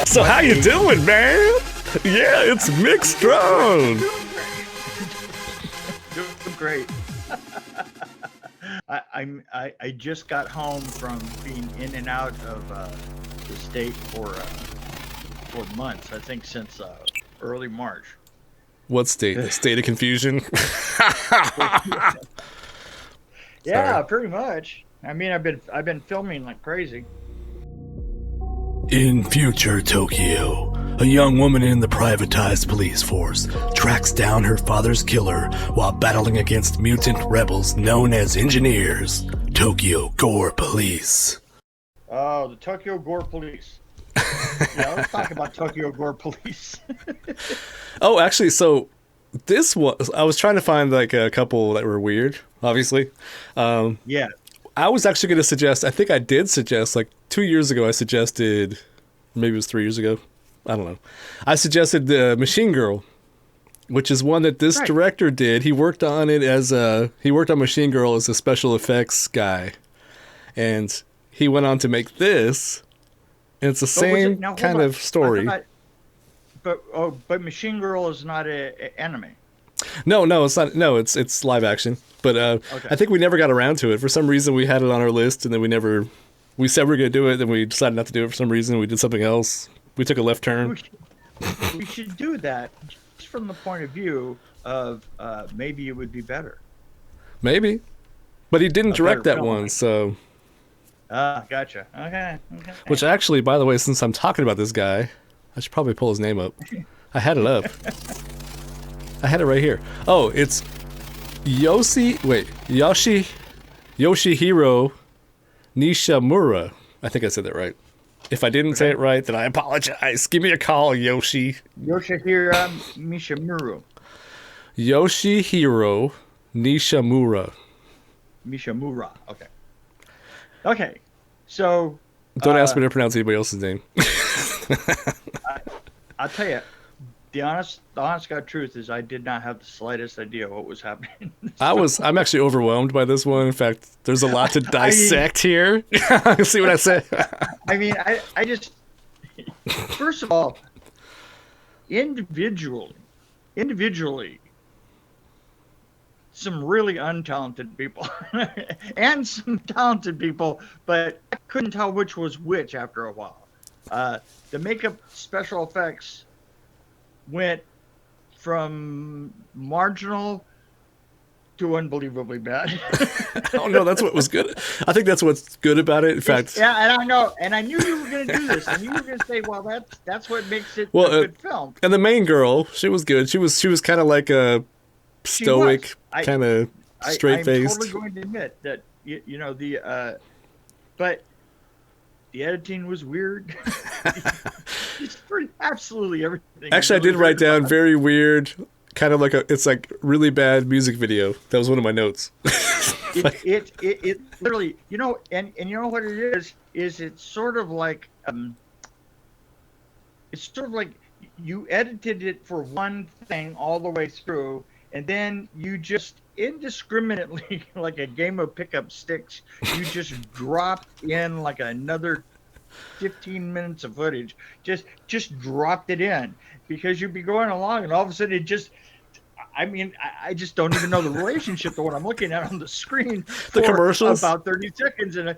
So how you doing, man? Yeah, it's Mick Strawn. Doing great. I just got home from being in and out of the state for months. I think since early March. What state? The state of confusion? Yeah, Sorry. pretty much. I mean, I've been filming like crazy. In future Tokyo, a young woman in the privatized police force tracks down her father's killer while battling against mutant rebels known as engineers. Tokyo Gore Police. Oh, the Tokyo Gore Police. Yeah, let's talk about Tokyo Gore Police. Oh, actually, so this was... I was trying to find like a couple that were weird, obviously. Yeah. I was actually going to suggest... I think I did suggest, like 2 years ago, I suggested... Maybe it was 3 years ago. I don't know. I suggested the Machine Girl, which is one that this director did. He worked on it as a... He worked on Machine Girl as a special effects guy. And he went on to make this... And it's the same kind of story. But Machine Girl is not a anime. No, it's not. No, it's live action. But Okay. I think we never got around to it. For some reason, we had it on our list, and then we never. We said we were going to do it, then we decided not to do it for some reason. We did something else. We took a left turn. We should do that just from the point of view of maybe it would be better. Maybe, but he didn't direct that film, one, so. Gotcha. Okay. Which actually, by the way, since I'm talking about this guy, I should probably pull his name up. I had it up. I had it right here. Oh, it's Yoshihiro Nishimura. I think I said that right. If I didn't say it right, then I apologize. Give me a call, Yoshi. Yoshihiro Mishimura. Yoshihiro Nishimura. Mishimura. Okay. So. Don't ask me to pronounce anybody else's name. I'll tell you, the honest God truth is I did not have the slightest idea what was happening. I'm actually overwhelmed by this one. In fact, there's a lot to dissect here. See what I say? I mean, I just, first of all, individually, some really untalented people and some talented people, but I couldn't tell which was which after a while. The makeup special effects went from marginal to unbelievably bad. Oh no, that's what was good. I think that's what's good about it. In fact, yeah, and I know, and I knew you were going to do this, and you were going to say, "Well, that's what makes it a good film." And the main girl, she was good. She was kind of like a stoic, kind of straight-faced. I'm totally going to admit that you know but the editing was weird. It's absolutely everything. Actually, I did write down very weird, kind of like it's like really bad music video. That was one of my notes. It literally, you know, and you know what it is it's sort of like you edited it for one thing all the way through, and then you just indiscriminately, like a game of pickup sticks, you just dropped in like another 15 minutes of footage. Just dropped it in because you'd be going along, and all of a sudden it just. I mean, I just don't even know the relationship to what I'm looking at on the screen. The commercials, about 30 seconds, and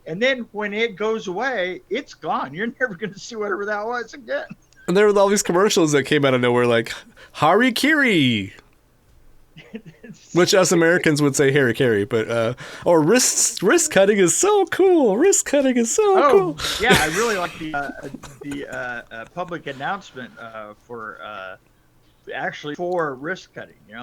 then when it goes away, it's gone. You're never going to see whatever that was again. And there were all these commercials that came out of nowhere, like Harikiri, which us Americans would say Harikiri, but or wrist cutting is so cool. Wrist cutting is so cool. Yeah, I really like the public announcement for wrist cutting. You know,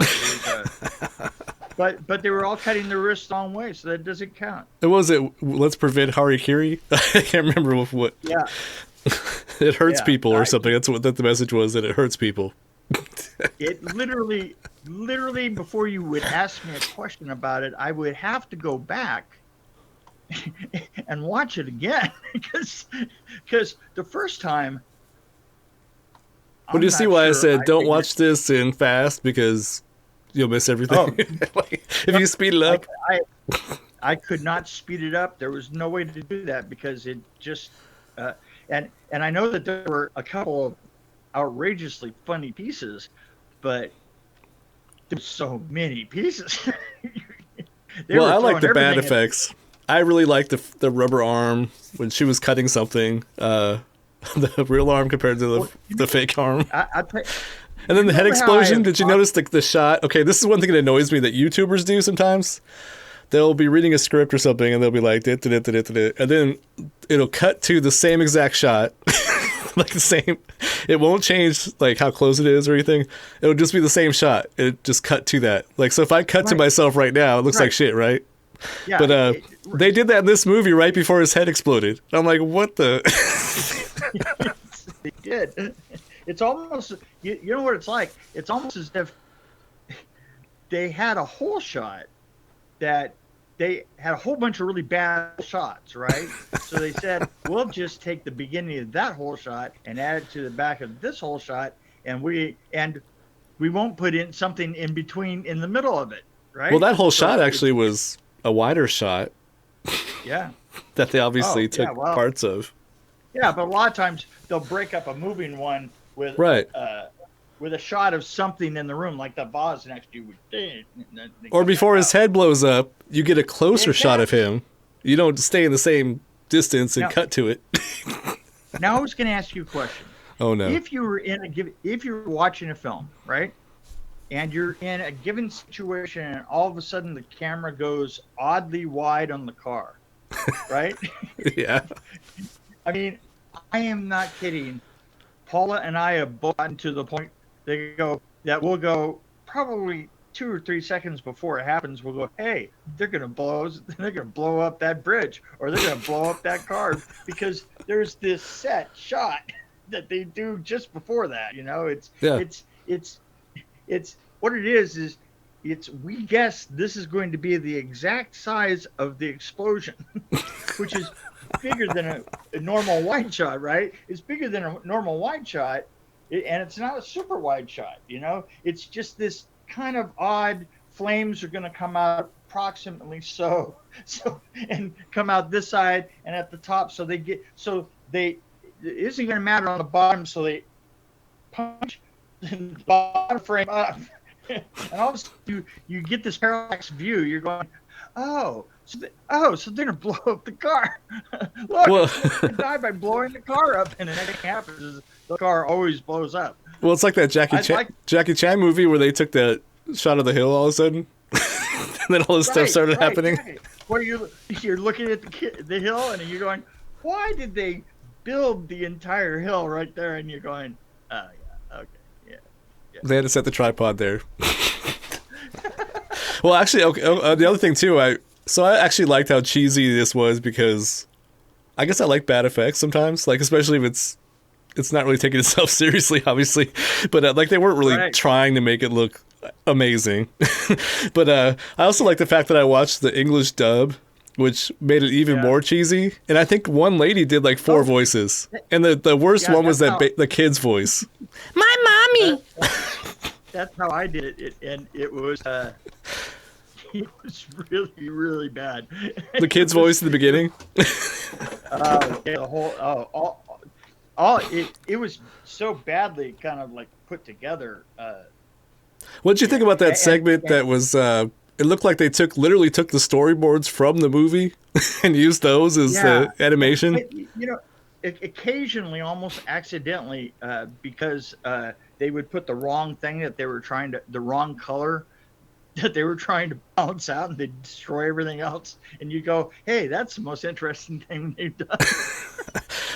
but they were all cutting their wrists the wrong way, so that doesn't count. Let's prevent Harikiri. I can't remember what. Yeah. It hurts people or something. That's what the message was, that it hurts people. It literally before you would ask me a question about it, I would have to go back and watch it again because the first time. Well, do you see why I said don't watch this in fast, because you'll miss everything? If you speed it up. I could not speed it up. There was no way to do that because it just and I know that there were a couple of outrageously funny pieces, but there's so many pieces. Well, I like the bad effects. I really like the rubber arm when she was cutting something. The real arm compared to the fake arm. And then the head explosion. Did you notice the shot? Okay, this is one thing that annoys me that YouTubers do sometimes. They'll be reading a script or something, and they'll be like, and then it'll cut to the same exact shot, like the same. It won't change like how close it is or anything. It'll just be the same shot. It just cut to that. Like, so if I cut to myself right now, it looks like shit, right? Yeah. But they did that in this movie right before his head exploded. I'm like, what the? They did. It's almost, you know what it's like? It's almost as if they had a whole shot that they had a whole bunch of really bad shots, right? So they said, we'll just take the beginning of that whole shot and add it to the back of this whole shot, and we won't put in something in between in the middle of it, right? Well, that whole shot actually was a wider shot. Yeah. That they obviously took parts of. Yeah, but a lot of times they'll break up a moving one with with a shot of something in the room, like the vase next to you. Or before his head blows up, you get a closer shot of him. You don't stay in the same distance and cut to it. Now I was going to ask you a question. Oh no! If you were if you were watching a film, right, and you're in a given situation, and all of a sudden the camera goes oddly wide on the car, right? Yeah. I mean, I am not kidding. Paula and I have both gotten to the point that we'll go probably 2 or 3 seconds before it happens. We'll go, hey, they're gonna blow up that bridge, or they're gonna blow up that car, because there's this set shot that they do just before that. You know, it's what it is we guess this is going to be the exact size of the explosion, which is bigger than a normal wide shot, right? It's bigger than a normal wide shot, and it's not a super wide shot, you know? It's just this kind of odd, flames are going to come out approximately so and come out this side and at the top, it isn't going to matter on the bottom, so they punch the bottom frame up. And all of a sudden you get this parallax view. You're going, so they're gonna blow up the car. Look, they die by blowing the car up, and the next thing happens is the car always blows up. Well, it's like that Jackie Chan movie where they took that shot of the hill all of a sudden, and then all this stuff started happening. Right. Where you're looking at the hill, and you're going, why did they build the entire hill right there? And you're going, oh yeah, okay. Yeah. They had to set the tripod there. Well, actually, okay. The other thing too, I actually liked how cheesy this was, because I guess I like bad effects sometimes, like especially if it's not really taking itself seriously, obviously, but like they weren't really trying to make it look amazing. But I also like the fact that I watched the English dub, which made it even more cheesy. And I think one lady did like 4 voices, and the worst one was the kid's voice. My mommy. That's how I did it, and it was really, really bad. The kid's voice in the beginning. It was so badly kind of like put together. What did you think about that segment that was? It looked like they literally took the storyboards from the movie and used those as animation. You know, occasionally, almost accidentally, because they would put the wrong thing the wrong color that they were trying to balance out, and they'd destroy everything else. And you go, hey, that's the most interesting thing they've done.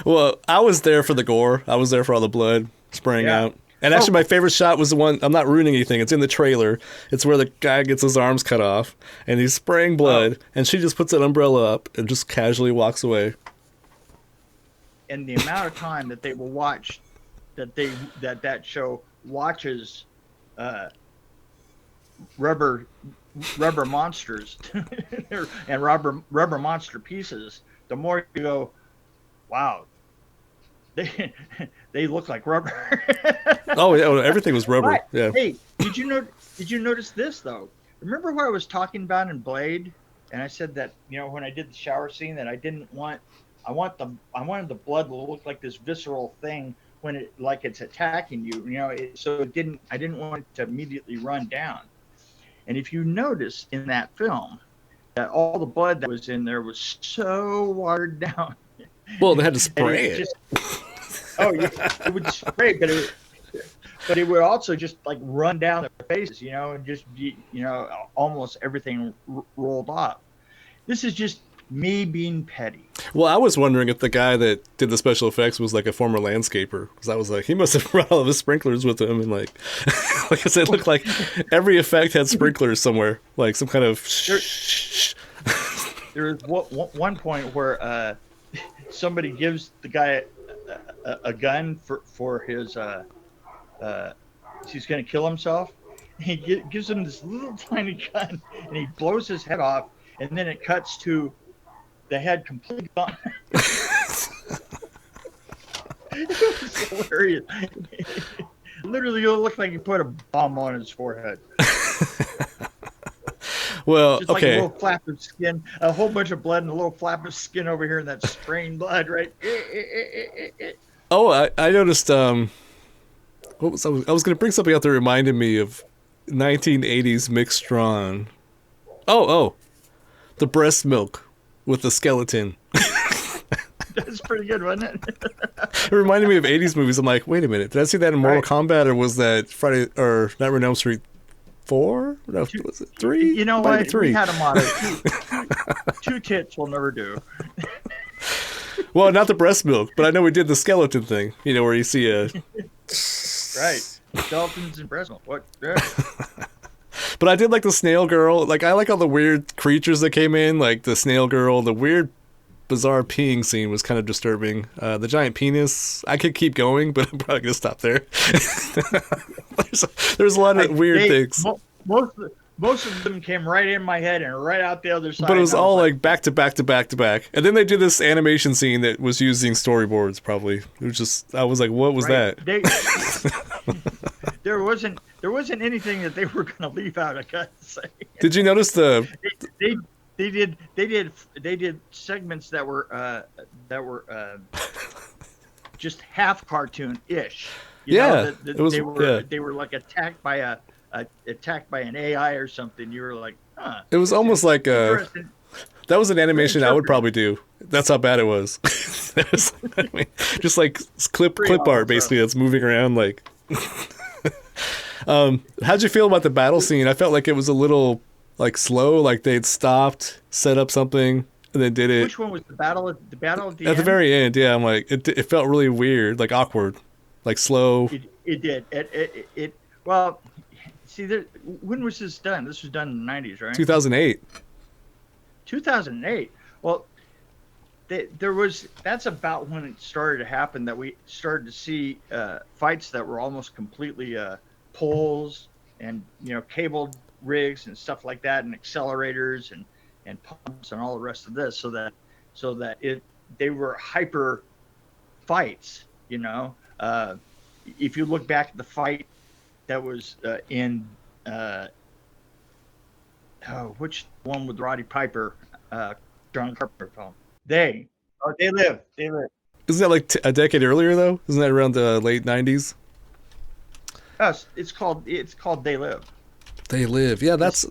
Well, I was there for the gore. I was there for all the blood spraying out. And actually, my favorite shot was the one, I'm not ruining anything, it's in the trailer. It's where the guy gets his arms cut off, and he's spraying blood, and she just puts an umbrella up and just casually walks away. And the amount of time that they will watch, that show watches rubber monsters and rubber monster pieces, the more you go, wow, they look like rubber. Oh yeah, everything was rubber. But, yeah. Hey, did you notice this though? Remember what I was talking about in Blade? And I said that, you know, when I did the shower scene, that I didn't want wanted the blood to look like this visceral thing when it like it's attacking you. So I didn't want it to immediately run down. And if you notice in that film that all the blood that was in there was so watered down. Well, they had to spray it. It would spray, but it would also just like run down their faces, and just almost everything rolled off. This is just me being petty. Well, I was wondering if the guy that did the special effects was like a former landscaper, because I was like, he must have brought all of his sprinklers with him, and like I said, it looked like every effect had sprinklers somewhere, like some kind of. There was one point where somebody gives the guy a gun for his he's going to kill himself. He gives him this little tiny gun, and he blows his head off, and then it cuts to the head completely gone. It was hilarious. Literally, it looked like he put a bomb on his forehead. Well, just like okay. A little flap of skin, a whole bunch of blood, and a little flap of skin over here, and that spraying blood, right? Oh, I noticed. I was going to bring something up that reminded me of 1980s Mick Strawn. Oh, the breast milk with the skeleton. That's pretty good, wasn't it? It reminded me of 80s movies. I'm like, wait a minute, did I see that in Mortal Kombat, or was that Friday or Nightmare on Elm Street 4? No, was it 3? You know what? 3. We had a motto. Two tits will never do. Well, not the breast milk, but I know we did the skeleton thing. Where you see a. Right. Skeletons and breast milk. What? Yeah. But I did like the snail girl. Like, I like all the weird creatures that came in, like the snail girl. The weird, bizarre peeing scene was kind of disturbing. The giant penis, I could keep going, but I'm probably going to stop there. There's a lot of weird things. Most of them came right in my head and right out the other side. But it was all like back to back to back to back. And then they did this animation scene that was using storyboards, probably. It was just, I was like, what was that? There wasn't anything that they were going to leave out, I got to say. Did you notice they did segments that were just half cartoon-ish. It was, they were like attacked by an AI or something. You were like, huh. It was almost like that was an animation I would probably do. That's how bad it was. Just like clip art basically that's moving around like. How'd you feel about the battle scene? I felt like it was a little like slow, like they'd stopped, set up something, and then did it. Which one was the battle at the end? At the very end, yeah. I'm like, it felt really weird, like awkward, like slow. It did. It well. See, when was this done? This was done in the 90s, right? 2008. 2008. Well, that's about when it started to happen that we started to see fights that were almost completely poles and cabled rigs and stuff like that, and accelerators and pumps and all the rest of this, so that they were hyper fights. If you look back at the fight that was in which one with Roddy Piper, John Carpenter film? They live. Isn't that like a decade earlier though? Isn't that around the late 90s? It's called They Live. They Live. Yeah, that's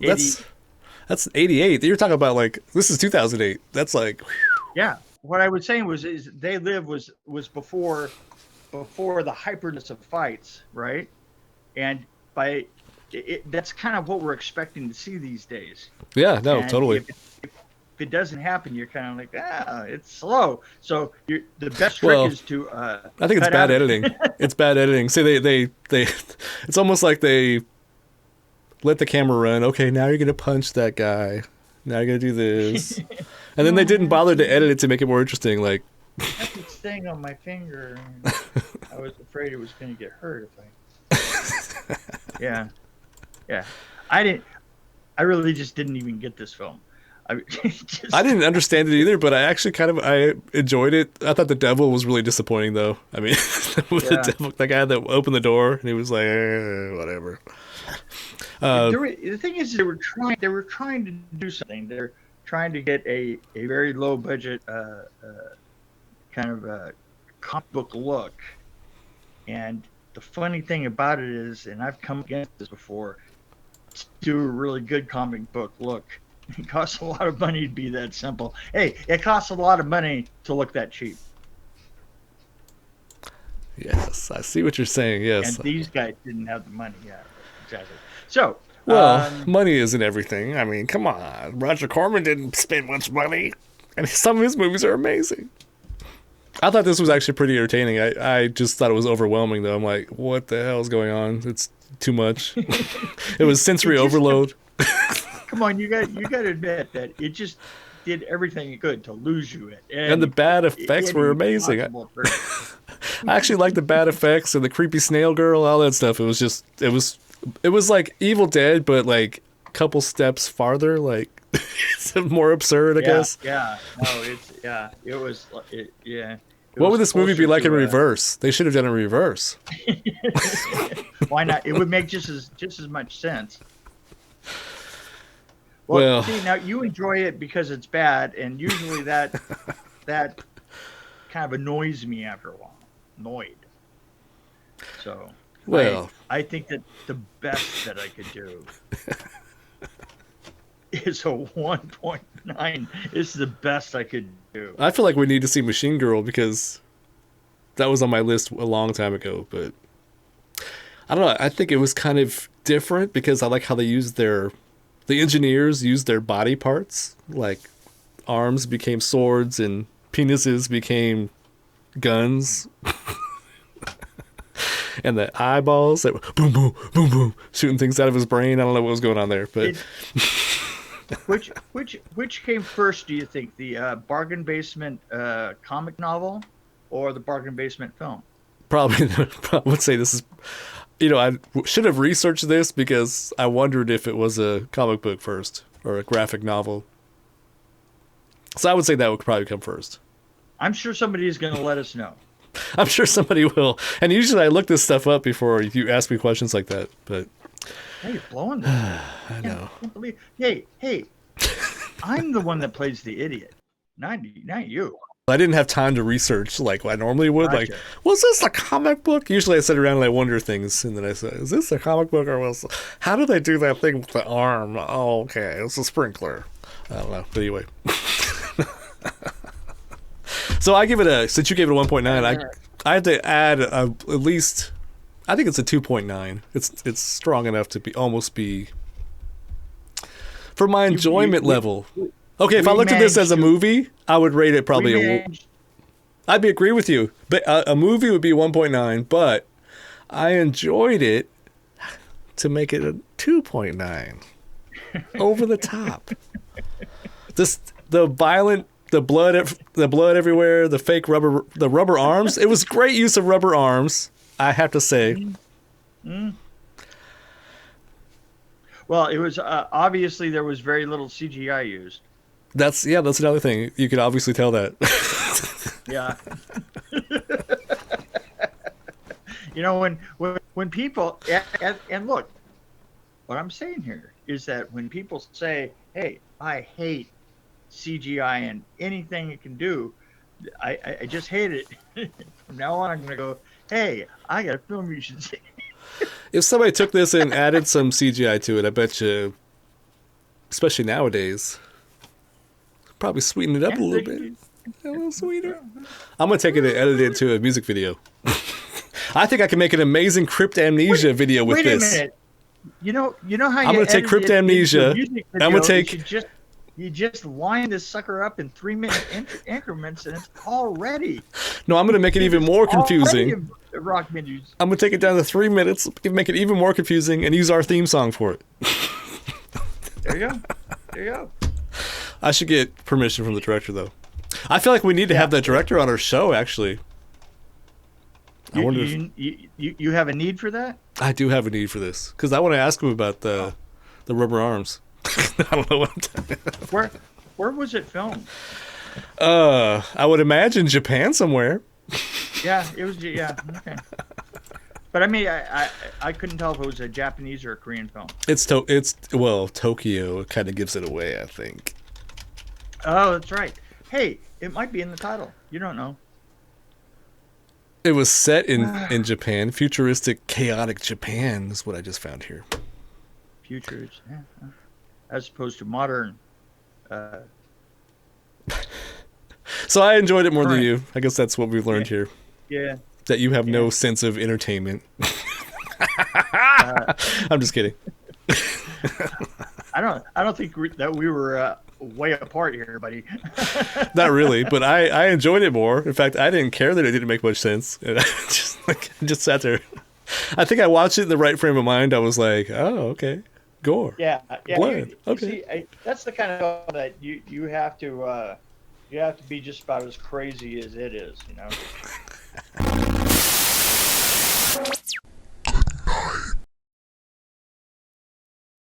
88. You're talking about like this is 2008. That's like. Whew. Yeah, what I was saying is They Live was before the hyperness of fights, right? And that's kind of what we're expecting to see these days. Yeah, no, and totally. If it doesn't happen, you're kind of like, it's slow. So the best trick is to. I think it's bad editing. It's bad editing. See, they it's almost like they let the camera run. Okay, now you're gonna punch that guy. Now you're gonna do this, and then they didn't bother to edit it to make it more interesting. Like. That's what's staying on my finger. I was afraid it was gonna get hurt if I. Yeah. I really just didn't even get this film. I didn't understand it either, but I actually I enjoyed it. I thought the devil was really disappointing, though. I mean, the guy that opened the door, and he was like, whatever. The thing is, they were trying to do something. They're trying to get a very low budget kind of a comic book look. And the funny thing about it is, and I've come against this before, to do a really good comic book look, it costs a lot of money to be that simple. Hey, it costs a lot of money to look that cheap. Yes, I see what you're saying. Yes. And these guys didn't have the money. Yeah, exactly. So, well, money isn't everything. I mean, come on. Roger Corman didn't spend much money, and some of his movies are amazing. I thought this was actually pretty entertaining. I just thought it was overwhelming, though. I'm like, what the hell is going on? It's too much. It was sensory overload. Come on, you got to admit that it just did everything it could to lose you. And the bad effects were amazing. I actually liked the bad effects and the creepy snail girl, all that stuff. It was like Evil Dead, but like a couple steps farther. Like it's more absurd, I guess. Yeah. No, it was. What would this movie be like in reverse? They should have done it in reverse. Why not? It would make just as much sense. Well, see, now you enjoy it because it's bad, and usually that kind of annoys me after a while. Annoyed. So, well, I think that the best that I could do is a 1.9. It's the best I could do. I feel like we need to see Machine Girl because that was on my list a long time ago, but I don't know. I think it was kind of different because I like how they used the engineers used their body parts, like arms became swords and penises became guns. And the eyeballs that were boom, boom, boom, boom, shooting things out of his brain. I don't know what was going on there, but which came first? Do you think the Bargain Basement comic novel or the Bargain Basement film? Probably, I would say this is. I should have researched this because I wondered if it was a comic book first or a graphic novel. So I would say that would probably come first. I'm sure somebody is going to let us know. I'm sure somebody will. And usually I look this stuff up before you ask me questions like that. But hey, you're blowing this. I know. I can't believe. Hey, I'm the one that plays the idiot, not you. I didn't have time to research like I normally would. Gotcha. Like, was this a comic book? Usually I sit around and I wonder things, and then I say, is this a comic book or was? How do they do that thing with the arm? Oh, okay, it's a sprinkler. I don't know. But anyway. So I give it since you gave it a 1.9, I have to add at least, I think it's a 2.9. It's strong enough to almost be for my enjoyment level. Okay, if I looked at this as a movie, I would rate it probably I'd agree with you. But a movie would be 1.9, but I enjoyed it to make it a 2.9. Over the top. The violent, the blood everywhere, the fake rubber arms. It was great use of rubber arms, I have to say. Well, it was obviously there was very little CGI used. That's another thing. You could obviously tell that. Yeah. When people and look, what I'm saying here is that when people say, "Hey, I hate CGI and anything it can do," I just hate it. From now on, I'm gonna go, "Hey, I got a film you should see." If somebody took this and added some CGI to it, I bet you, especially nowadays, probably sweeten it up a little bit. A little sweeter. I'm going to take it and edit it to a music video. I think I can make an amazing Cryptamnesia video with this. Wait a minute. You know how I'm going to take Cryptamnesia. I'm going to take... You just line this sucker up in 3-minute increments and it's all ready. No, I'm going to make it even more confusing. Rock menus. I'm going to take it down to 3 minutes, make it even more confusing, and use our theme song for it. There you go. I should get permission from the director, though. I feel like we need to have that director on our show, actually. I wonder you have a need for that? I do have a need for this, because I want to ask him about the rubber arms. I don't know what I'm talking about. Where was it filmed? I would imagine Japan somewhere. Yeah, it was. Yeah, okay. But I mean, I couldn't tell if it was a Japanese or a Korean film. It's Tokyo kind of gives it away, I think. Oh, that's right. Hey, it might be in the title. You don't know. It was set in Japan. Futuristic, chaotic Japan is what I just found here. Futures, as opposed to modern. So I enjoyed it more than you. I guess that's what we've learned here. Yeah. That you have no sense of entertainment. I'm just kidding. I don't think that we were way apart here, buddy. Not really, but I enjoyed it more. In fact, I didn't care that it didn't make much sense. And I just sat there. I think I watched it in the right frame of mind. I was like, oh, okay. Gore. Yeah. Blood. Okay. See, that's the kind of that you have to be just about as crazy as it is, you know.